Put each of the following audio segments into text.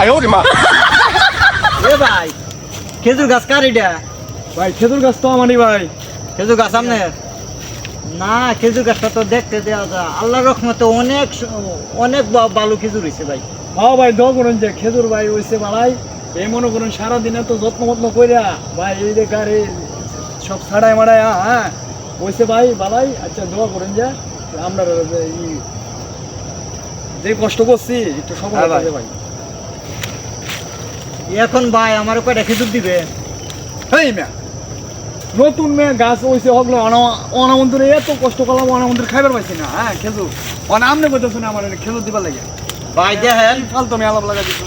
এ ভাই খেজুর গাছ কার এটা? ভাই খেজুর গাছ তো আমারই ভাই। খেজুর গাছ আপনার না? খেজুর গাছটা তো দেখতে দেওয়া যায়, আল্লাহর রহমতে অনেক অনেক ভালো খেজুর হয়েছে ভাই। হ্যাঁ ভাই দোয়া করুন যে খেজুর ভাই হইছে বালাই। এই মনে করুন সারাদিনে তো যত্ন মত্ন কইরা ভাই এই দেখার এই সব ছাড়াই মাড়াই হ্যাঁ হইছে ভাই বালাই। আচ্ছা দোয়া করুন যে আমরা যে কষ্ট করছি একটু সফল হ্যাঁ ভাই। হবে ভাই। এখন ভাই আমার কয়টা খেজুর দিবে? হেই ম্যা নতুন মেয়ে গাছ হইছে হগলো অনামন্ত্রে এত কষ্ট করলাম অনামন্ত্রে খাইবার পাইছি না। হ্যাঁ খেজুর অনামনে কইতেছ না আমার খেজুর দিবার লাগে। ভাই দেখেন ফালতু মেয়ে আলাপ লাগা দিছ।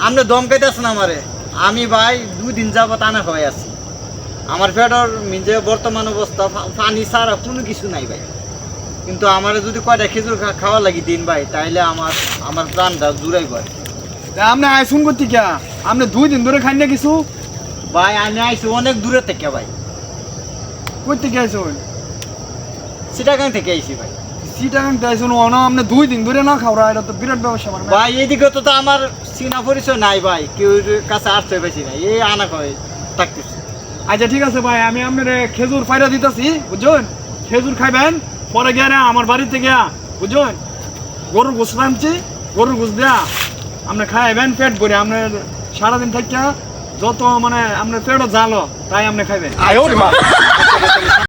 আপনি দম খাইতেছেন আমারে। আমি ভাই 2 দিন যাবত আনা হয়ে আছি। আমার পেটর যে বর্তমান অবস্থা পানি ছাড়া কোনো কিছু নাই ভাই। কিন্তু আমার যদি কয়টা খেজুর খাওয়া লাগি দিন ভাই, তাইলে আমার প্রাণটা জুড়াই ভাই। আপনি আইসুন করতে কে? আপনি 2 দিন ধরে খাই না কিছু? ভাই আমি আইছি অনেক দূরে থেকে ভাই, করতে কে আইসুন? চিটাগাং থেকে আইছি ভাই। সিটাগাং আইসুন অনা আপনি 2 দিন ধরে না খাওয়া এটা তো বিরাট ব্যবসা মানে। ভাই এদিকে তো আমার চিনা পরিচয় নাই ভাই, কেউ কাছে আসতে বেশি নাই, এই আনা খাওয়াই থাকতেছি। আচ্ছা ঠিক আছে ভাই আমি আপনার খেজুর ফাইরা দিতেছি বুঝছেন। খেজুর খাইবেন পরে গিয়ে না আমার বাড়িতে গিয়া বুঝছেন গরুর গোস রাঁধছি, গরুর গোস দেয়া আপনি খাইবেন পেট ভরে। আপনার সারাদিন থাকিয়া যত মানে আপনার পেটও জালো তাই আপনি খাইবেন।